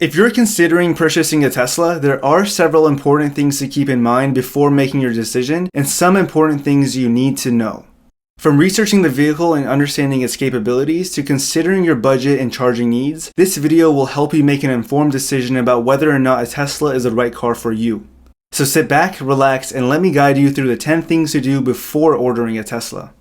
If you're considering purchasing a Tesla, there are several important things to keep in mind before making your decision and some important things you need to know. From researching the vehicle and understanding its capabilities to considering your budget and charging needs, this video will help you make an informed decision about whether or not a Tesla is the right car for you. So sit back, relax, and let me guide you through the 10 things to do before ordering a Tesla.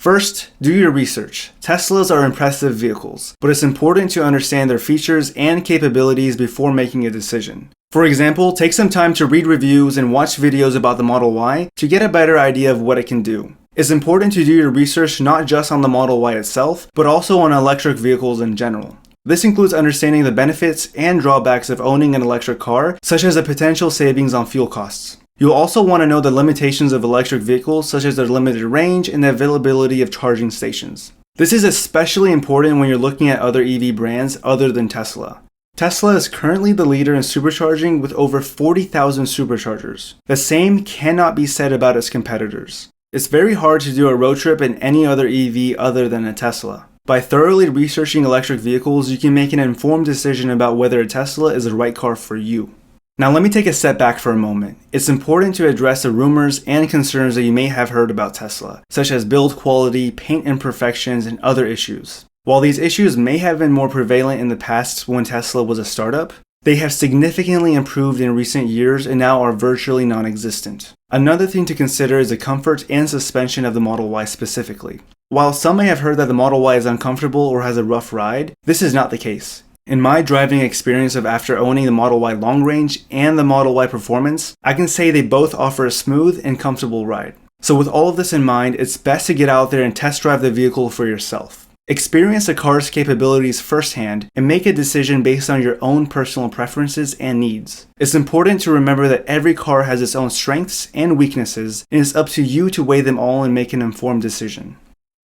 First, do your research. Teslas are impressive vehicles, but it's important to understand their features and capabilities before making a decision. For example, take some time to read reviews and watch videos about the Model Y to get a better idea of what it can do. It's important to do your research not just on the Model Y itself, but also on electric vehicles in general. This includes understanding the benefits and drawbacks of owning an electric car, such as the potential savings on fuel costs. You'll also want to know the limitations of electric vehicles, such as their limited range and the availability of charging stations. This is especially important when you're looking at other EV brands other than Tesla. Tesla is currently the leader in supercharging with over 40,000 superchargers. The same cannot be said about its competitors. It's very hard to do a road trip in any other EV other than a Tesla. By thoroughly researching electric vehicles, you can make an informed decision about whether a Tesla is the right car for you. Now let me take a step back for a moment. It's important to address the rumors and concerns that you may have heard about Tesla, such as build quality, paint imperfections, and other issues. While these issues may have been more prevalent in the past when Tesla was a startup, they have significantly improved in recent years and now are virtually non-existent. Another thing to consider is the comfort and suspension of the Model Y specifically. While some may have heard that the Model Y is uncomfortable or has a rough ride, this is not the case. In my driving experience of after owning the Model Y Long Range and the Model Y Performance, I can say they both offer a smooth and comfortable ride. So with all of this in mind, it's best to get out there and test drive the vehicle for yourself. Experience the car's capabilities firsthand and make a decision based on your own personal preferences and needs. It's important to remember that every car has its own strengths and weaknesses, and it's up to you to weigh them all and make an informed decision.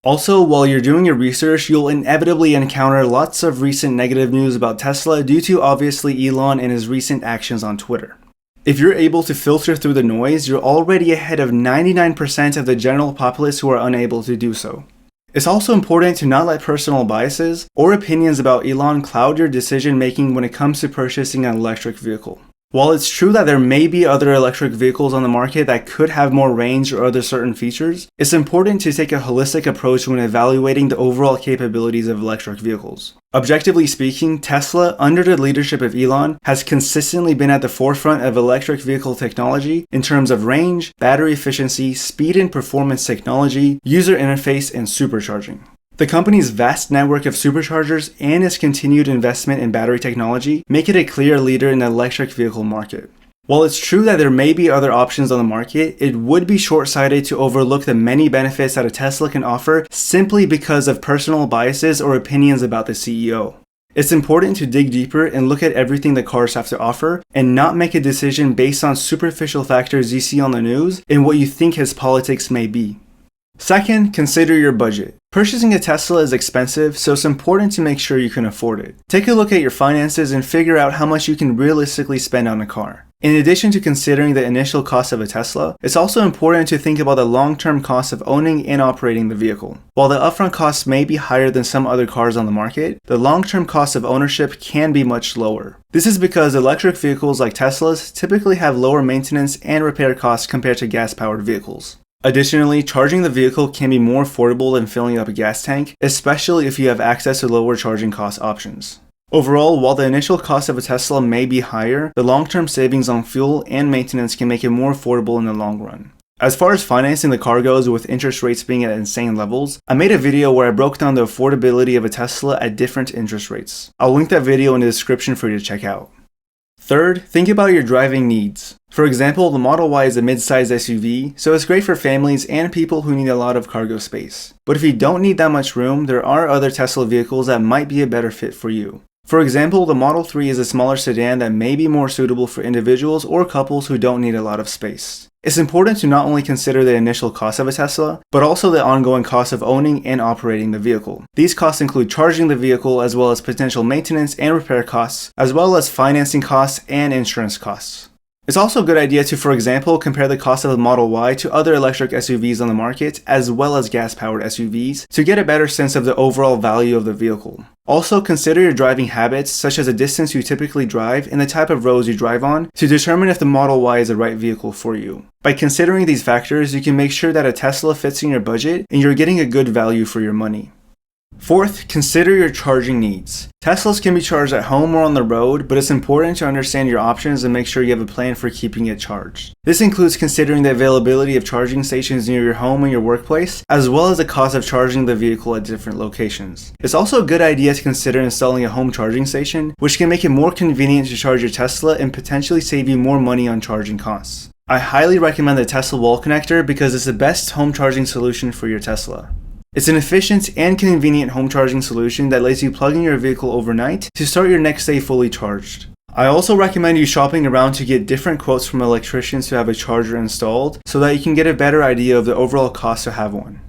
Also, while you're doing your research, you'll inevitably encounter lots of recent negative news about Tesla due to obviously Elon and his recent actions on Twitter. If you're able to filter through the noise, you're already ahead of 99% of the general populace who are unable to do so. It's also important to not let personal biases or opinions about Elon cloud your decision making when it comes to purchasing an electric vehicle. While it's true that there may be other electric vehicles on the market that could have more range or other certain features, it's important to take a holistic approach when evaluating the overall capabilities of electric vehicles. Objectively speaking, Tesla, under the leadership of Elon, has consistently been at the forefront of electric vehicle technology in terms of range, battery efficiency, speed and performance technology, user interface, and supercharging. The company's vast network of superchargers and its continued investment in battery technology make it a clear leader in the electric vehicle market. While it's true that there may be other options on the market, it would be short-sighted to overlook the many benefits that a Tesla can offer simply because of personal biases or opinions about the CEO. It's important to dig deeper and look at everything the cars have to offer and not make a decision based on superficial factors you see on the news and what you think his politics may be. Second, consider your budget. Purchasing a Tesla is expensive, so it's important to make sure you can afford it. Take a look at your finances and figure out how much you can realistically spend on a car. In addition to considering the initial cost of a Tesla, it's also important to think about the long-term cost of owning and operating the vehicle. While the upfront costs may be higher than some other cars on the market, the long-term cost of ownership can be much lower. This is because electric vehicles like Teslas typically have lower maintenance and repair costs compared to gas-powered vehicles. Additionally, charging the vehicle can be more affordable than filling up a gas tank, especially if you have access to lower charging cost options. Overall, while the initial cost of a Tesla may be higher, the long-term savings on fuel and maintenance can make it more affordable in the long run. As far as financing the car goes, with interest rates being at insane levels, I made a video where I broke down the affordability of a Tesla at different interest rates. I'll link that video in the description for you to check out. Third, think about your driving needs. For example, the Model Y is a mid-sized SUV, so it's great for families and people who need a lot of cargo space. But if you don't need that much room, there are other Tesla vehicles that might be a better fit for you. For example, the Model 3 is a smaller sedan that may be more suitable for individuals or couples who don't need a lot of space. It's important to not only consider the initial cost of a Tesla, but also the ongoing cost of owning and operating the vehicle. These costs include charging the vehicle as well as potential maintenance and repair costs, as well as financing costs and insurance costs. It's also a good idea to, for example, compare the cost of the Model Y to other electric SUVs on the market, as well as gas-powered SUVs, to get a better sense of the overall value of the vehicle. Also, consider your driving habits, such as the distance you typically drive and the type of roads you drive on, to determine if the Model Y is the right vehicle for you. By considering these factors, you can make sure that a Tesla fits in your budget and you're getting a good value for your money. Fourth, consider your charging needs. Teslas can be charged at home or on the road, but it's important to understand your options and make sure you have a plan for keeping it charged. This includes considering the availability of charging stations near your home and your workplace, as well as the cost of charging the vehicle at different locations. It's also a good idea to consider installing a home charging station, which can make it more convenient to charge your Tesla and potentially save you more money on charging costs. I highly recommend the Tesla wall connector because it's the best home charging solution for your Tesla. It's an efficient and convenient home charging solution that lets you plug in your vehicle overnight to start your next day fully charged. I also recommend you shopping around to get different quotes from electricians who have a charger installed so that you can get a better idea of the overall cost to have one.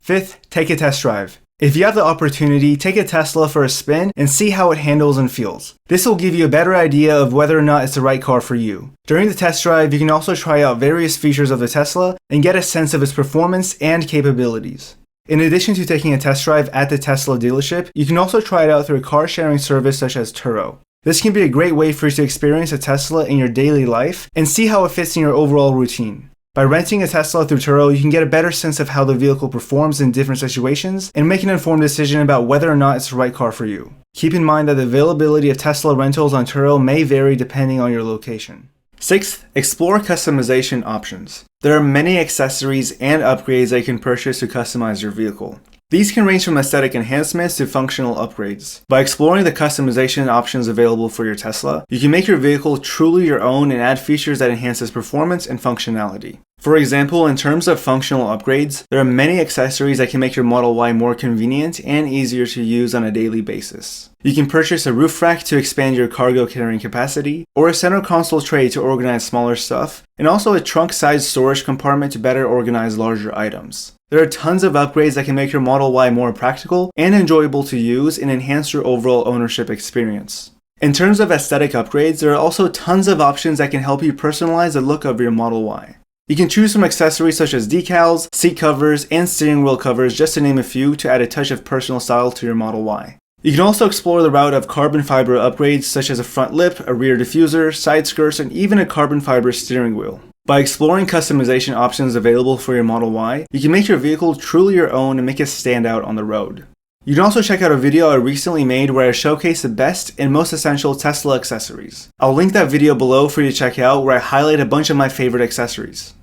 Fifth, take a test drive. If you have the opportunity, take a Tesla for a spin and see how it handles and feels. This will give you a better idea of whether or not it's the right car for you. During the test drive, you can also try out various features of the Tesla and get a sense of its performance and capabilities. In addition to taking a test drive at the Tesla dealership, you can also try it out through a car sharing service such as Turo. This can be a great way for you to experience a Tesla in your daily life and see how it fits in your overall routine. By renting a Tesla through Turo, you can get a better sense of how the vehicle performs in different situations and make an informed decision about whether or not it's the right car for you. Keep in mind that the availability of Tesla rentals on Turo may vary depending on your location. Sixth, explore customization options. There are many accessories and upgrades that you can purchase to customize your vehicle. These can range from aesthetic enhancements to functional upgrades. By exploring the customization options available for your Tesla, you can make your vehicle truly your own and add features that enhance its performance and functionality. For example, in terms of functional upgrades, there are many accessories that can make your Model Y more convenient and easier to use on a daily basis. You can purchase a roof rack to expand your cargo carrying capacity, or a center console tray to organize smaller stuff, and also a trunk-sized storage compartment to better organize larger items. There are tons of upgrades that can make your Model Y more practical and enjoyable to use and enhance your overall ownership experience. In terms of aesthetic upgrades, there are also tons of options that can help you personalize the look of your Model Y. You can choose from accessories such as decals, seat covers, and steering wheel covers, just to name a few, to add a touch of personal style to your Model Y. You can also explore the route of carbon fiber upgrades such as a front lip, a rear diffuser, side skirts, and even a carbon fiber steering wheel. By exploring customization options available for your Model Y, you can make your vehicle truly your own and make it stand out on the road. You can also check out a video I recently made where I showcase the best and most essential Tesla accessories. I'll link that video below for you to check out, where I highlight a bunch of my favorite accessories.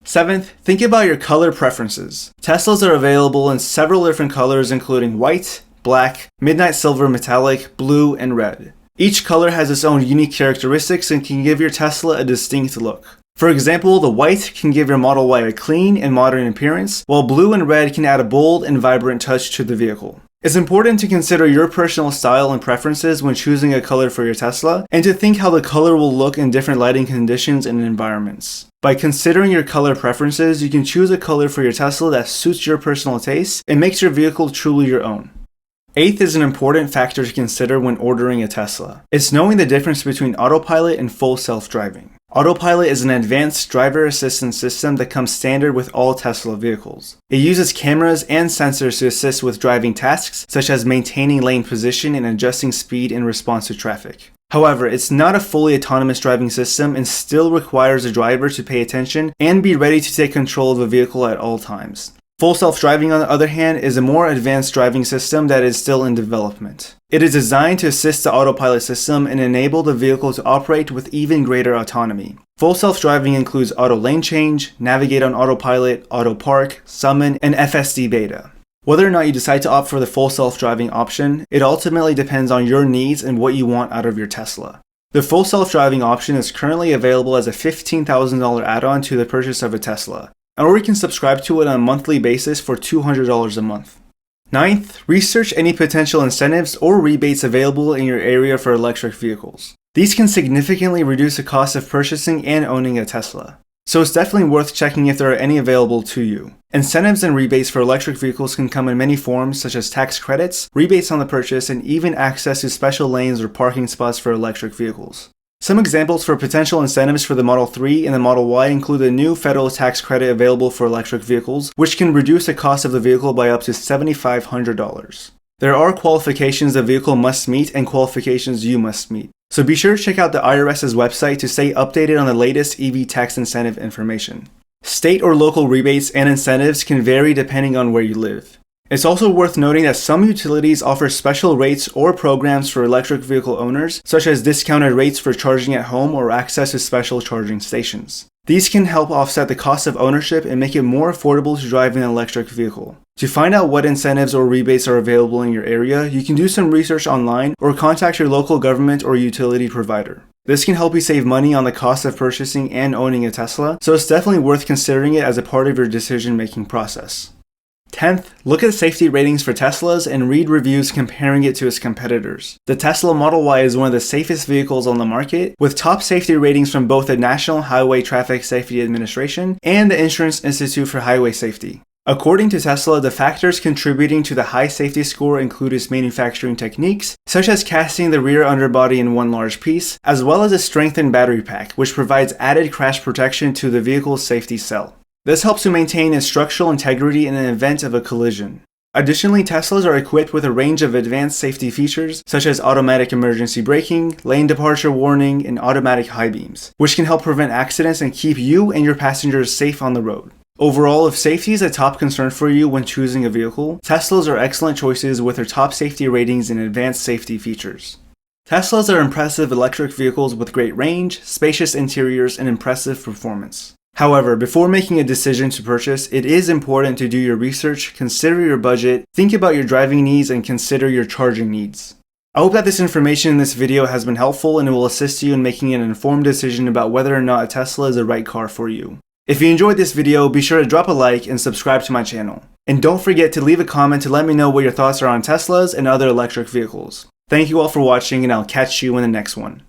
Seventh, think about your color preferences. Teslas are available in several different colors, including white, black, midnight silver metallic, blue, and red. Each color has its own unique characteristics and can give your Tesla a distinct look. For example, the white can give your Model Y a clean and modern appearance, while blue and red can add a bold and vibrant touch to the vehicle. It's important to consider your personal style and preferences when choosing a color for your Tesla, and to think how the color will look in different lighting conditions and environments. By considering your color preferences, you can choose a color for your Tesla that suits your personal taste and makes your vehicle truly your own. Eighth is an important factor to consider when ordering a Tesla. It's knowing the difference between autopilot and full self-driving. Autopilot is an advanced driver assistance system that comes standard with all Tesla vehicles. It uses cameras and sensors to assist with driving tasks such as maintaining lane position and adjusting speed in response to traffic. However, it's not a fully autonomous driving system and still requires the driver to pay attention and be ready to take control of the vehicle at all times. Full self-driving, on the other hand, is a more advanced driving system that is still in development. It is designed to assist the autopilot system and enable the vehicle to operate with even greater autonomy. Full self-driving includes auto lane change, navigate on autopilot, auto park, summon, and FSD beta. Whether or not you decide to opt for the full self-driving option, it ultimately depends on your needs and what you want out of your Tesla. The full self-driving option is currently available as a $15,000 add-on to the purchase of a Tesla, or you can subscribe to it on a monthly basis for $200 a month. Ninth, research any potential incentives or rebates available in your area for electric vehicles. These can significantly reduce the cost of purchasing and owning a Tesla, so it's definitely worth checking if there are any available to you. Incentives and rebates for electric vehicles can come in many forms, such as tax credits, rebates on the purchase, and even access to special lanes or parking spots for electric vehicles. Some examples for potential incentives for the Model 3 and the Model Y include a new federal tax credit available for electric vehicles, which can reduce the cost of the vehicle by up to $7,500. There are qualifications the vehicle must meet and qualifications you must meet. So be sure to check out the IRS's website to stay updated on the latest EV tax incentive information. State or local rebates and incentives can vary depending on where you live. It's also worth noting that some utilities offer special rates or programs for electric vehicle owners, such as discounted rates for charging at home or access to special charging stations. These can help offset the cost of ownership and make it more affordable to drive an electric vehicle. To find out what incentives or rebates are available in your area, you can do some research online or contact your local government or utility provider. This can help you save money on the cost of purchasing and owning a Tesla, so it's definitely worth considering it as a part of your decision-making process. 10th, look at safety ratings for Teslas and read reviews comparing it to its competitors. The Tesla Model Y is one of the safest vehicles on the market, with top safety ratings from both the National Highway Traffic Safety Administration and the Insurance Institute for Highway Safety. According to Tesla, the factors contributing to the high safety score include its manufacturing techniques, such as casting the rear underbody in one large piece, as well as a strengthened battery pack, which provides added crash protection to the vehicle's safety cell. This helps to maintain its structural integrity in the event of a collision. Additionally, Teslas are equipped with a range of advanced safety features, such as automatic emergency braking, lane departure warning, and automatic high beams, which can help prevent accidents and keep you and your passengers safe on the road. Overall, if safety is a top concern for you when choosing a vehicle, Teslas are excellent choices with their top safety ratings and advanced safety features. Teslas are impressive electric vehicles with great range, spacious interiors, and impressive performance. However, before making a decision to purchase, it is important to do your research, consider your budget, think about your driving needs, and consider your charging needs. I hope that this information in this video has been helpful and it will assist you in making an informed decision about whether or not a Tesla is the right car for you. If you enjoyed this video, be sure to drop a like and subscribe to my channel. And don't forget to leave a comment to let me know what your thoughts are on Teslas and other electric vehicles. Thank you all for watching, and I'll catch you in the next one.